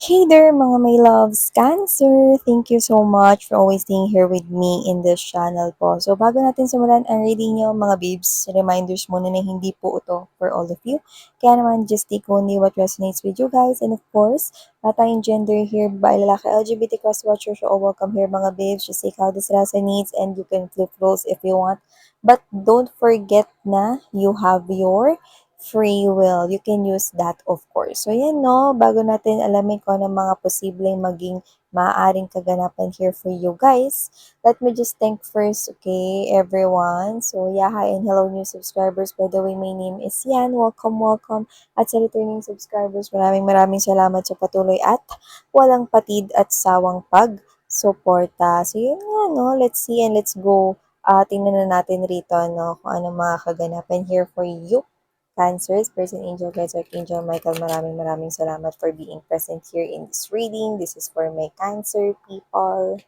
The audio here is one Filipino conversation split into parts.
Hey there mga my loves, Cancer! Thank you so much for always staying here with me in this channel po. So bago natin simulan ang reading nyo mga babes, reminders muna na hindi po ito for all of you. Kaya naman just take only what resonates with you guys. And of course, lahat tayong gender here, babae, lalaki, LGBT cross watchers, so all welcome here mga babes. Just take how this resonates and you can flip roles if you want. But don't forget na you have your free will. You can use that, of course. So, yan, no? Bago natin alamin kung ano mga posibleng maging maaaring kaganapan here for you guys, let me just thank first, okay, everyone. So, yeah, hi and hello new subscribers. By the way, my name is Yan. Welcome, welcome. At sa returning subscribers, maraming salamat sa patuloy at walang patid at sawang pag-suporta. So, yun nga, no? Let's see and let's go. Tingnan na natin rito, no? Kung ano mga kaganapan here for you. Cancers, Person Angel, Guides, Archangel Michael, maraming salamat for being present here in this reading. This is for my Cancer people.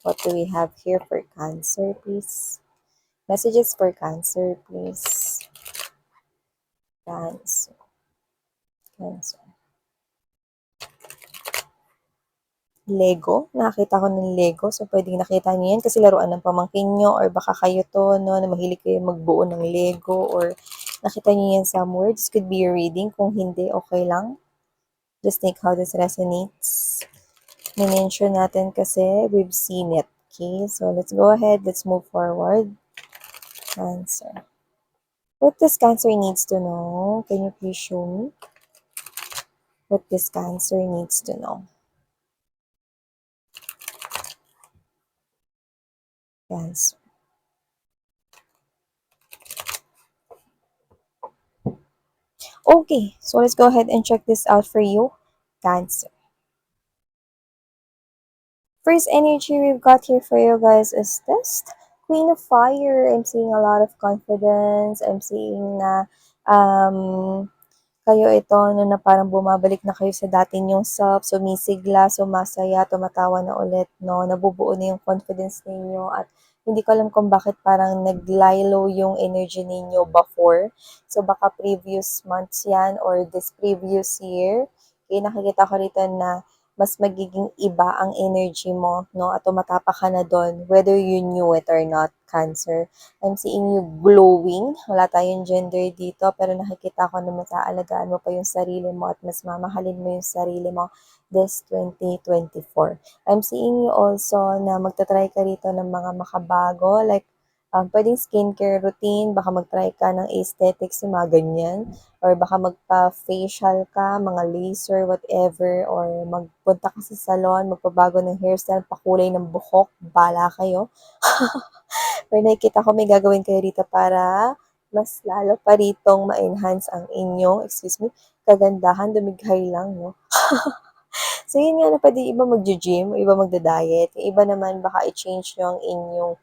What do we have here for Cancer, please? Messages for Cancer, please. Cancer. Cancer. Lego. Nakakita ko ng Lego. So, pwedeng nakita niyo yan kasi laruan ng pamangkin nyo or baka kayo to, no, na mahilig kayo magbuo ng Lego or nakita niyo yan somewhere. This could be your reading. Kung hindi, okay lang. Just think how this resonates. Minention natin kasi we've seen it. Okay, so let's go ahead. Let's move forward. Cancer. What this Cancer needs to know? Can you please show me what this Cancer needs to know? Cancer. Okay, so let's go ahead and check this out for you. Cancer. First energy we've got here for you guys is this Queen of Fire. I'm seeing a lot of confidence. I'm seeing na kayo ito no, na parang bumabalik na kayo sa dati niyong self, sumisigla, sumasaya, tumatawa na ulit, no? Nabubuo na yung confidence ninyo at hindi ko alam kung bakit parang nag-lie-low yung energy ninyo before. So baka previous months yan or this previous year. Okay, nakikita ko rito na mas magiging iba ang energy mo, no? At tumatapa ka na doon, whether you knew it or not, Cancer. I'm seeing you glowing. Wala tayong gender dito, pero nakikita ko na mas aalagaan mo pa yung sarili mo at mas mamahalin mo yung sarili mo this 2024. I'm seeing you also na magta-try ka rito ng mga makabago, like pwedeng skincare routine, baka mag-try ka ng aesthetics, yung mga ganyan, or baka magpa-facial ka, mga laser, whatever, or magpunta ka sa salon, magpabago ng hairstyle, pakulay ng buhok, bala kayo. Pero nakikita ko may gagawin kayo dito para mas lalo pa ritong ma-enhance ang inyong, excuse me, kagandahan, dumighay lang, no? So, yun nga na pwede iba mag-gym, iba magda-diet. Yung iba naman baka i-change nyo ang inyong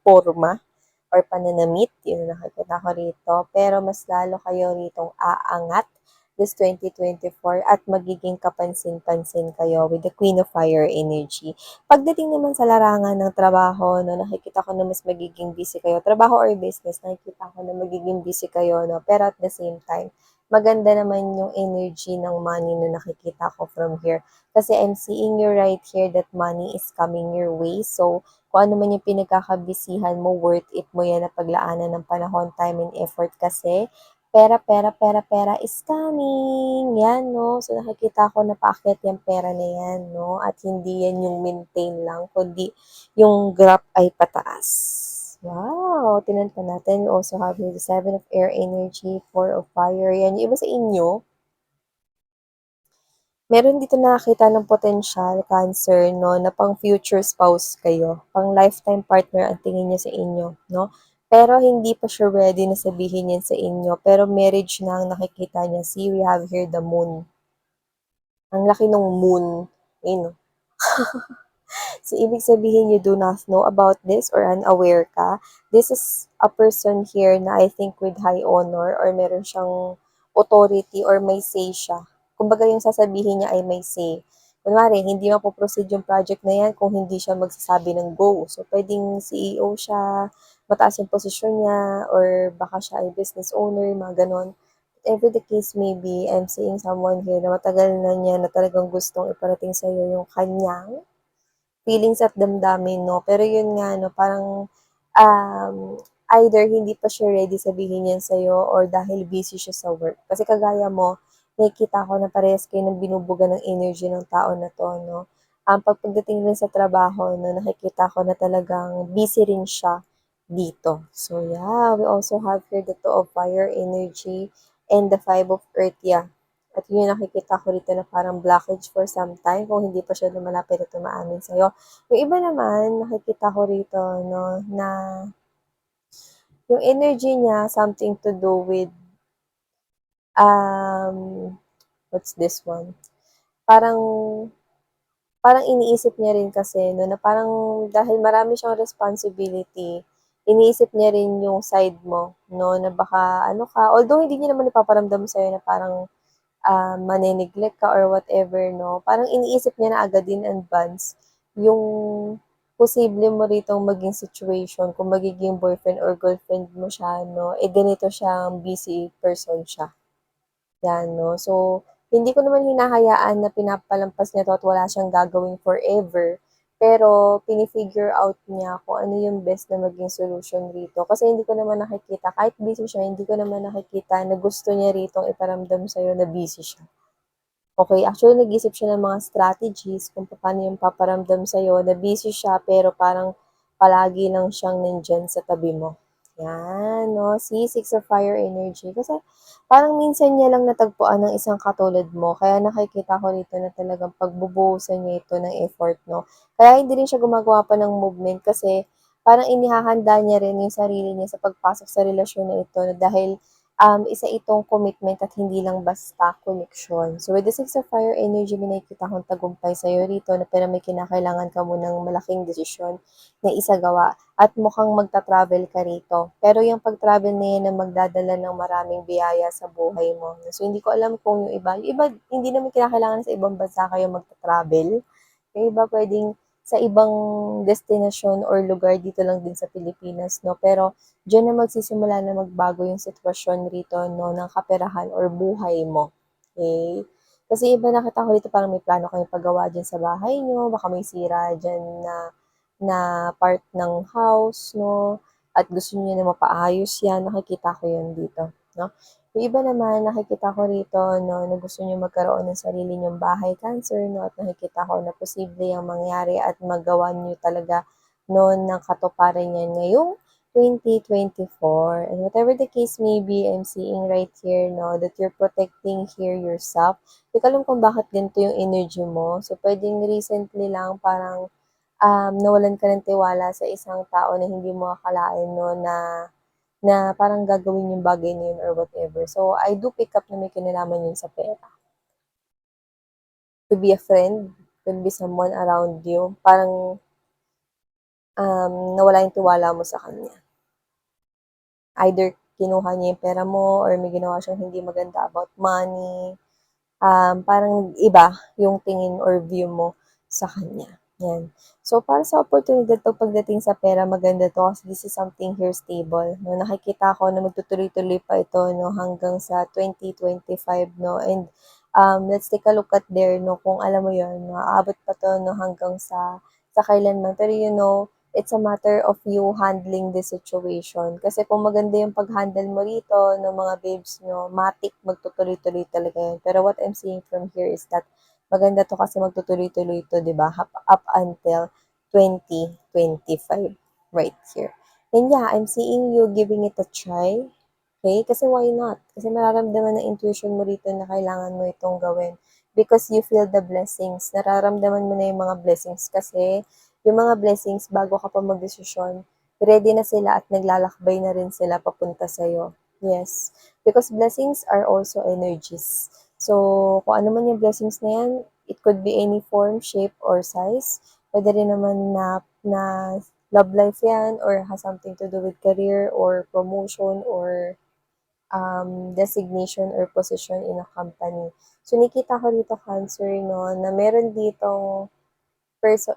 forma or pananamit. Yun ang nakikita ko rito. Pero mas lalo kayo ritong aangat this 2024 at magiging kapansin-pansin kayo with the Queen of Fire energy. Pagdating naman sa larangan ng trabaho, no, nakikita ko na mas magiging busy kayo. Trabaho or business, nakikita ko na magiging busy kayo, no? Pero at the same time, maganda naman yung energy ng money na nakikita ko from here. Kasi I'm seeing you right here that money is coming your way. So, kung ano man yung pinagkakabisihan mo, worth it mo yan na paglaanan ng panahon, time, and effort kasi pera is coming. Yan, no? So, nakikita ko na paakyat yung pera na yan, no? At hindi yan yung maintain lang, kundi yung graph ay pataas. Wow! Tinan pa natin. We also have here the 7 of air energy, 4 of fire. Yan, yung iba sa inyo, meron dito nakakita ng potential Cancer, no, na pang future spouse kayo, pang lifetime partner ang tingin niya sa inyo, no? Pero hindi pa siya ready na sabihin yan sa inyo, pero marriage na ang nakikita niya. See, we have here the moon. Ang laki ng moon. Ayun, no? So, ibig sabihin you do not know about this or unaware ka. This is a person here na I think with high honor or meron siyang authority or may say siya. Kumbaga yung sasabihin niya ay may say. Kunwari, hindi mapoproceed yung project na yan kung hindi siya magsasabi ng go. So, pwedeng CEO siya, mataas yung posisyon niya, or baka siya ay business owner, mga ganon. whatever the case may be, I'm seeing someone here na matagal na niya na talagang gustong iparating sa'yo yung kanyang feelings at damdamin 'no. Pero yun nga 'no, parang, um, either hindi pa siya ready sabihin yan sa'yo or dahil busy siya sa work. Kasi kagaya mo, nakikita ko na parehas kayo ng binubuga ng energy ng tao na 'to 'no. 'Pag pagdating rin sa trabaho 'no, nakikita ko na talagang busy rin siya dito. So yeah, we also have here the Two of Fire energy and the Five of Earth, yeah. At yun yung nakikita ko rito na parang blockage for some time kung hindi pa siya lumalapit at umaamin sa'yo. Yung iba naman, nakikita ko rito, no, na yung energy niya something to do with, um, what's this one? Parang, parang iniisip niya rin kasi, no, na parang dahil marami siyang responsibility, iniisip niya rin yung side mo, no, na baka ano ka, although hindi niya naman ipaparamdam sa'yo na parang mane-neglect ka or whatever 'no, parang iniisip niya na agad in advance yung posible mo ritong maging situation kung magiging boyfriend or girlfriend mo siya 'no, ganito siyang busy person siya. 'Yan 'no. So, hindi ko naman hinahayaan na pinapalampas niya 'to at wala siyang gagawin forever, pero pini-figure out niya kung ano yung best na maging solution rito. Kasi hindi ko naman nakikita kahit busy siya, hindi ko naman nakikita na gusto niya ritong iparamdam sa'yo na busy siya. Okey, actually nag-isip siya ng mga strategies kung papaano yung paparamdam sa'yo na busy siya pero parang palagi lang siyang nandiyan sa tabi mo. 'Yan 'no, see, Six of Fire energy. Kasi parang minsan niya lang natagpuan ang isang katulad mo kaya nakikita ko rito na talagang pagbubuhusan niya ito ng effort 'no. Kaya hindi rin siya gumagawa pa ng movement kasi parang inihahanda niya rin yung sarili niya sa pagpasok sa relasyon na ito dahil isa itong commitment at hindi lang basta connection. So with the Six of Fire energy, may nakikita akong tagumpay sa'yo rito na pero may kinakailangan ka munang malaking desisyon na isagawa at mukhang magta-travel ka rito. Pero yung pag-travel na yan na magdadala ng maraming biyaya sa buhay mo. So hindi ko alam kung yung iba hindi naman kinakailangan sa ibang bansa kayo magta-travel. Yung iba puwedeng sa ibang destinasyon or lugar dito lang din sa Pilipinas 'no, pero diyan na magsisimula na magbago yung sitwasyon rito 'no, ng kaperahan or buhay mo, okey? Kasi iba nakita ko dito parang may plano kayong pagawa diyan sa bahay niyo, baka may sira diyan na na part ng house 'no, at gusto niyo na mapaayos 'yan, nakikita ko 'yun dito 'no. Yung iba naman nakikita ko rito 'no, na gusto niyong magkaroon ng sarili niyong bahay, Cancer 'no, at nakikita ko na posible yang mangyari at magawa niyo talaga 'no, ng katuparan yan ngayong 2024. And whatever the case may be, I'm seeing right here 'no, that you're protecting here yourself. Di ko alam kung bakit ganito yung energy mo. So, puwedeng recently lang parang, nawalan ka ng tiwala sa isang tao na hindi mo akalain 'no, na na parang gagawin yung bagay na yun or whatever. So, I do pick up na may kinalaman yun sa pera. Could be a friend, could be someone around you, parang, nawala yung tiwala mo sa kanya. Either kinuha niya yung pera mo or may ginawa siyang hindi maganda about money, parang iba yung tingin or view mo sa kanya, 'yan. So, para sa oportunidad 'pag pagdating sa pera maganda 'to kasi this is something here stable 'no, nakikita ko na magtutuloy-tuloy pa ito 'no, hanggang sa 2025 'no, and, let's take a look at there 'no, kung alam mo 'yun, maaabot pa 'to 'no, hanggang sa kailanman. Pero it's a matter of you handling the situation. Kasi kung maganda yung pag-handle mo rito ng mga babes 'no, matic magtutuloy-tuloy talaga 'yan. Pero what I'm seeing from here is that maganda 'to kasi magtutuloy-tuloy 'to, 'di ba, up until 2025, right here. And yeah, I'm seeing you giving it a try, okay? Kasi why not? Kasi mararamdaman ng intuition mo rito na kailangan mo itong gawin because you feel the blessings. Nararamdaman mo na yung mga blessings kasi yung mga blessings bago ka pa magdesisyon, ready na sila at naglalakbay na rin sila papunta sa'yo. Yes, because blessings are also energies. So, kung ano man yung blessings na yan, it could be any form, shape, or size. Pwede rin naman na love life yan or has something to do with career or promotion or designation or position in a company. So, nakita ko dito, Cancer, no, na meron ditong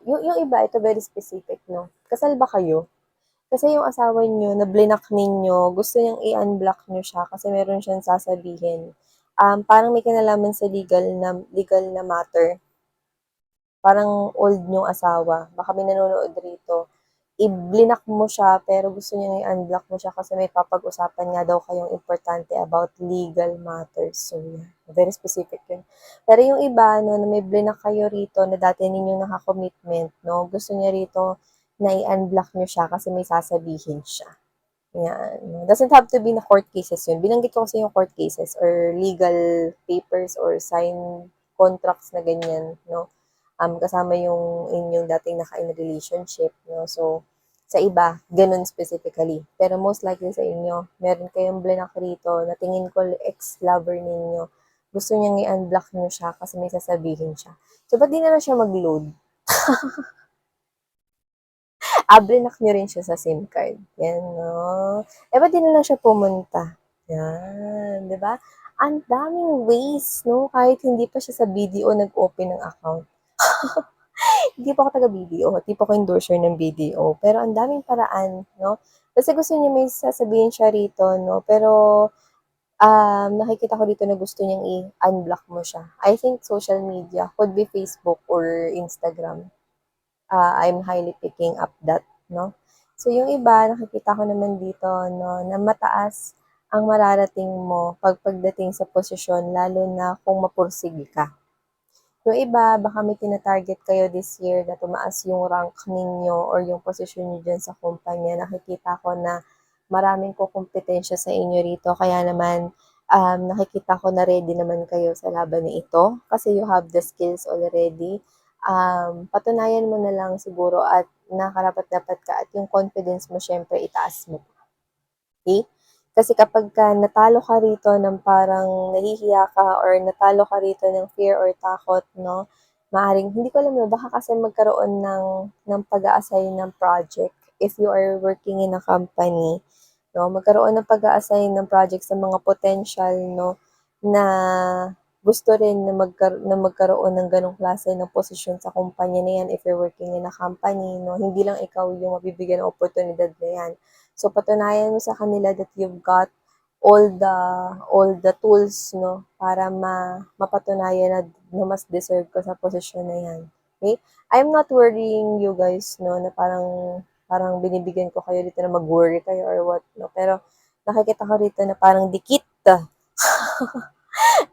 yung iba, ito very specific, no? Kasal ba kayo? Kasi yung asawa niyo na blinak ninyo, gusto niyang i-unblock niyo siya kasi meron siyang sasabihin. Parang may kinalaman sa legal na matter. Parang old niyong asawa. Baka may nanonood rito. I-blinak mo siya pero gusto niya na i-unblock mo siya kasi may papag-usapan nga daw kayong importante about legal matters. So, yeah. Very specific yun. Pero yung iba, no, na may blinak kayo rito na dati ninyong naka-commitment, no, gusto niya rito na i-unblock niyo siya kasi may sasabihin siya. Yan. Doesn't have to be na court cases yun. Binanggit ko kasi yung court cases or legal papers or sign contracts na ganyan, no? Kasama yung inyong dating naka-in relationship, no? So, sa iba, ganun specifically. Pero most likely sa inyo, meron kayong blinak rito na tingin ko ex-lover ninyo. Gusto niyang i-unblock niyo siya kasi may sasabihin siya. So, ba't di na lang siya mag-load? Blinak niyo rin siya sa SIM card. Yan, no? Ba't di na lang siya pumunta? Yan, di ba? Ang daming ways, no? Kahit hindi pa siya sa BDO nag-open ng account. Hindi pa ako taga-BDO, hindi pa ako endorser ng BDO, pero ang daming paraan, no? Kasi gusto niya may sasabihin siya rito, no? Pero nakikita ko dito na gusto niyang i-unblock mo siya. I think social media, could be Facebook or Instagram. I'm highly picking up that, no? So, yung iba, nakikita ko naman dito, no, na mataas ang mararating mo pagdating sa posisyon, lalo na kung mapursige ka. Yung iba, baka may tina-target kayo this year na tumaas yung rank ninyo or yung posisyon niyo dyan sa kumpanya. Nakikita ko na maraming kukumpetensya sa inyo rito. Kaya naman, nakikita ko na ready naman kayo sa laban na ito kasi you have the skills already. Patunayan mo na lang siguro at nakarapat-dapat ka at yung confidence mo, syempre, itaas mo. Okay? Kasi kapag natalo ka rito ng parang nahihiya ka or natalo ka rito ng fear or takot, no, maaring, hindi ko alam na, baka kasi magkaroon ng pag-a-assign ng project if you are working in a company, no, magkaroon ng pag-a-assign ng project sa mga potential, no, na gusto rin na magkaroon ng ganong klase ng posisyon sa kumpanya na yan if you're working in a company, no, hindi lang ikaw yung mabibigyan ng oportunidad na yan. So, patunayan mo sa kanila that you've got all the tools, no, para mapatunayan na mas deserve ko sa posisyon na yan. Okay? I'm not worrying you guys, no, na parang binibigyan ko kayo dito na mag-worry kayo or what, no. Pero, nakikita ko rito na parang dikit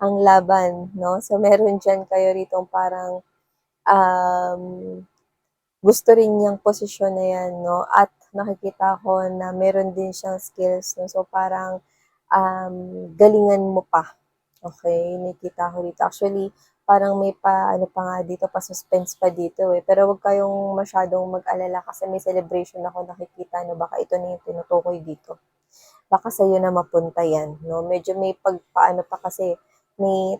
ang laban, no. So, meron dyan kayo rito parang um, gusto rin niyang posisyon na yan, no? At nakikita ko na meron din siyang skills, no? So, parang galingan mo pa. Okay? Nakikita ko dito. Actually, parang may ano pa nga dito, pa suspense pa dito eh. Pero wag kayong masyadong mag-alala kasi may celebration ako nakikita, no? Baka ito na yung tinutukoy dito. Baka sa'yo na mapunta yan, no? Medyo may pagpaano pa kasi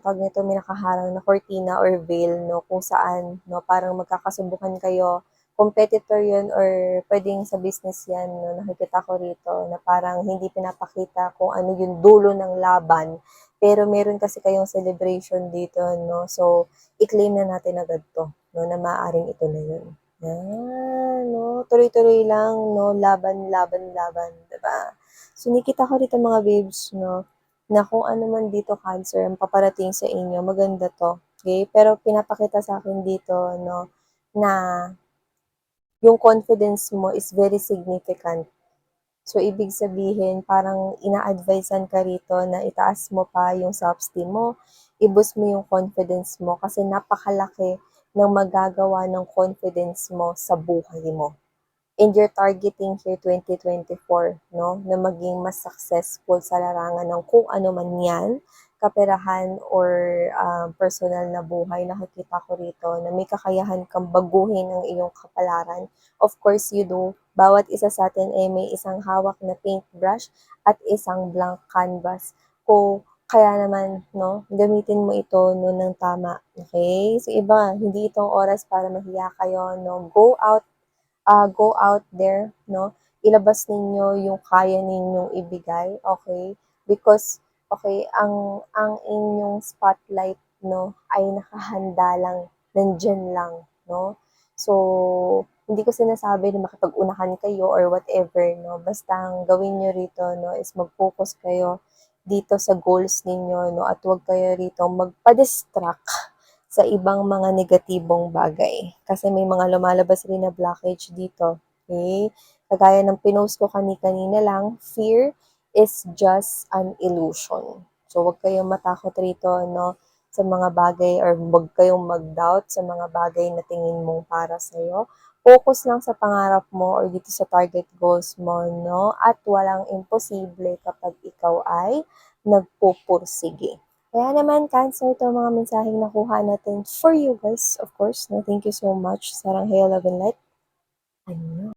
pag nito may nakaharang na cortina or veil, no, kung saan, no, parang magkakasubukan kayo, competitor yun or pwedeng sa business yan, no, nakikita ko rito na parang hindi pinapakita kung ano yung dulo ng laban, pero meron kasi kayong celebration dito, no, so i-claim na natin agad to, no, na maaaring ito na yun. Yan, no, tuloy-tuloy lang, no, laban, laban, laban, diba? So, nakita ko dito mga babes, no, na kung ano man dito Cancer ang paparating sa inyo, maganda to. Okay? Pero pinapakita sa akin dito, no, na yung confidence mo is very significant. So, ibig sabihin, parang ina-advisean ka rito na itaas mo pa yung self-esteem mo, i-boost mo yung confidence mo kasi napakalaki ng magagawa ng confidence mo sa buhay mo. And you're targeting here 2024, no, na maging mas successful sa larangan ng kung ano man yan, kaperahan or personal na buhay. Nakikita ko rito na may kakayahan kang baguhin ang iyong kapalaran. Of course, you do. Bawat isa sa atin ay may isang hawak na paintbrush at isang blank canvas. Kaya naman, no, gamitin mo ito no, ng tama. Okay? So, iba, hindi itong oras para mahiya kayo, no. Go out there, no? Ilabas ninyo yung kaya ninyong ibigay, okay? Because, okay, ang inyong spotlight, no, ay nakahanda lang, nandyan lang, no? So, Hindi ko sinasabi na makipag-unahan kayo or whatever 'no, basta ang gawin niyo rito 'no is mag-focus kayo dito sa goals ninyo 'no, at huwag kayo rito magpa-distract sa ibang mga negatibong bagay. Kasi may mga lumalabas rin na blockage dito, okey? Kagaya ng pinost ko kanina lang, fear is just an illusion. So, huwag kayong matakot rito 'no, sa mga bagay or huwag kayong mag-doubt sa mga bagay na tingin mong para sa'yo. Focus lang sa pangarap mo or dito sa target goals mo 'no, at walang imposible kapag ikaw ay nagpupursige. Kaya naman Cancer, 'to mga mensaheng nakuha natin for you guys, of course 'no. Thank you so much. Sarang Hayo, love and light. Annyeong.